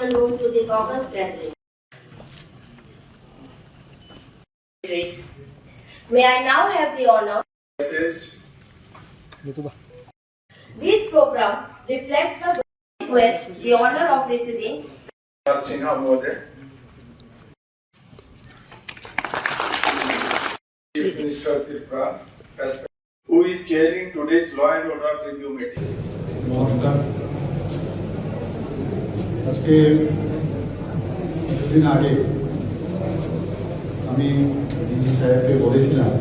afternoon to this August gathering. May I now have the honor. This program reflects the request, the honor of receiving Chief Minister Tripura, who is chairing today's Law and Order Review meeting. নমস্কার। আজকে কিছুদিন আগে আমি DG সাহেবকে বলেছিলাম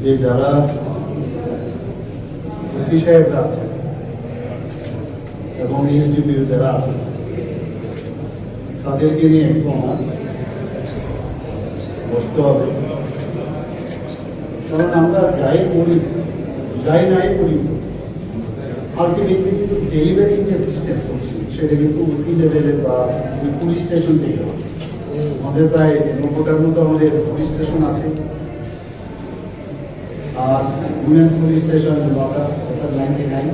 যে যারা OC সাহেবরা আছেন এবং এসডিপি যারা আছেন তাদেরকে নিয়ে একটু আমার বসতে হবে, কারণ আমরা যাই করি যাই নাই করি আলটিমেটলি কিন্তু ডেলিভারি যে সিস্টেম সেটা কিন্তু ওসি লেভেলে বা পুলিশ স্টেশন থেকে আমাদের প্রায় 90টার মতো আমাদের পুলিশ স্টেশন আছে, আর উইমেন্স পুলিশ স্টেশন 99।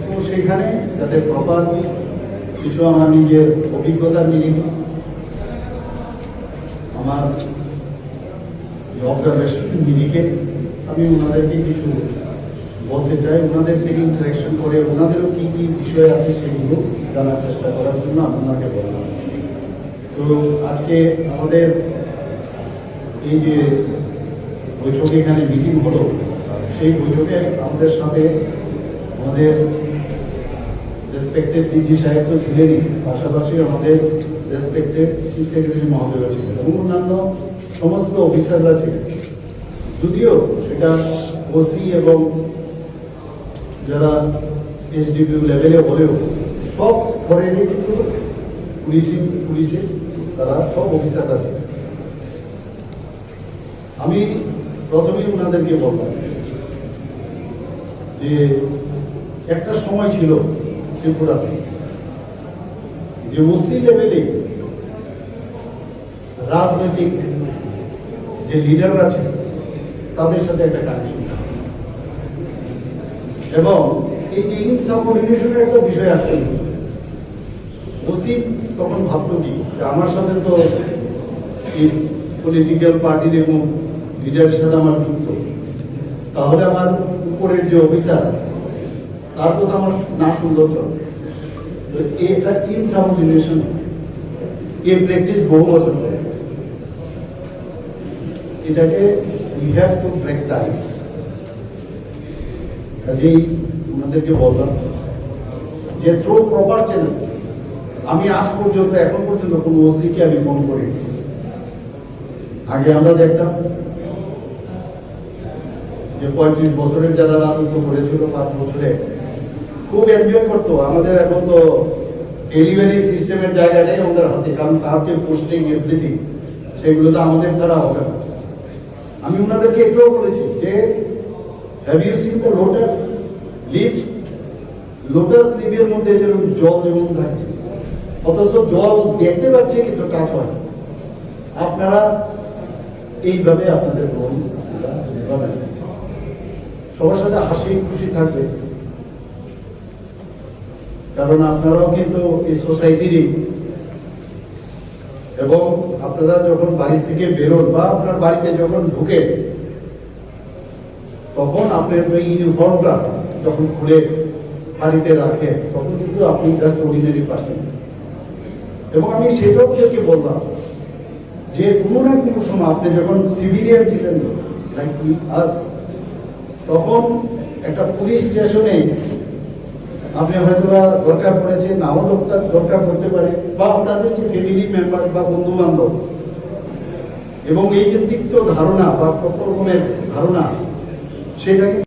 তো সেখানে যাতে প্রপার কিছু আমার নিজের অভিজ্ঞতার নিরিখে আমার অবজারভেশন নিরিখে আমি ওনাদেরকে কিছু বলতে চাই, ওনাদের থেকে ইন্টারাকশন করে ওনাদেরও কী কী বিষয় আছে সেগুলো জানার চেষ্টা করার জন্য আপনাকে বললাম। তো আজকে আমাদের এই যে বৈঠকে এখানে মিটিং হলো, সেই বৈঠকে আমাদের সাথে আমাদের রেসপেক্টেড ডিজি সাহেব তো ছিলেনই, পাশাপাশি আমাদের রেসপেক্টেড চিফ সেক্রেটারি মহোদয় ছিলেন এবং অন্যান্য সমস্ত অফিসাররা ছিলেন। যদিও সেটা ওসি এবং যারা এসডিপিউ লেভেলে হলেও সব স্তরেরই কিন্তু পুলিশে তারা সব অফিসাররা ছিলেন। আমি প্রথমেই ওনাদেরকে বললাম যে একটা সময় ছিল ত্রিপুরাতে যে ওসি লেভেলে রাজনৈতিক যে লিডাররা আছে তাদের সাথে একটা কানেকশন, এবং এই যে ইনসাবঅর্ডিনেশনের একটা বিষয় আসছে। ওসি তখন ভাবতো কি যে আমার সাথে তো এই পলিটিক্যাল পার্টির এবং লিডারের সাথে আমার যুক্ত, তাহলে আমার উপরের যে অফিসার তার কথা আমার না সুন্দর চলবে। তো এটা ইনসাবঅর্ডিনেশন, এই প্র্যাকটিস বহু বছর ধরে, এটাকে we have to break the ice. কাজেই ওনাদেরকে বললাম যে থ্রু প্রপার চ্যানেল, আমি আজ পর্যন্ত এখন পর্যন্ত কোনো ওসিকে আমি ফোন করি। আগে আমরা দেখতাম যে 35 বছরের যারা রাজত্ব করেছিল 5 বছরে খুব এনজয় করতো। আমাদের এখন তো ডেলিভারি সিস্টেমের জায়গা নেই আমাদের হাতে, কারণ তার যে পোস্টিং এভরিথিং সেগুলো তো আমাদের দ্বারা হবে না। আমি ওনাদেরকে এটাও বলেছি যে have you seen the lotus leaf? Lotus লিভের মধ্যে যেরকম জল যেমন থাকে, অথচ জল দেখতে পাচ্ছে কিন্তু টাচ হয়। আপনারা এইভাবে আপনাদের রোল সবার সাথে হাসি খুশি থাকবে, কারণ আপনারাও কিন্তু এই সোসাইটিরই, এবং আপনারা যখন বাড়ি থেকে বেরোন বা আপনার বাড়িতে যখন ঢুকে তখন আপনার ওই ইউনিফর্মটা যখন খুলে বাড়িতে রাখে তখন কিন্তু আপনি জাস্ট অর্ডিনারি পার্সন। এবং আমি সেটাও থেকে বললাম যে কোনো না কোনো সময় আপনি যখন সিভিলিয়ান ছিলেন লাইক আস, তখন একটা পুলিশ স্টেশনে আপনি হয়তো দরকার পড়েছে, নাও দরকার পড়তে পারে, বা আপনাদের যে ফ্যামিলি মেম্বার বা বন্ধু বান্ধব, এবং এই যে তিক্ত ধারণা বা কত রকমের ধারণা সেটাকে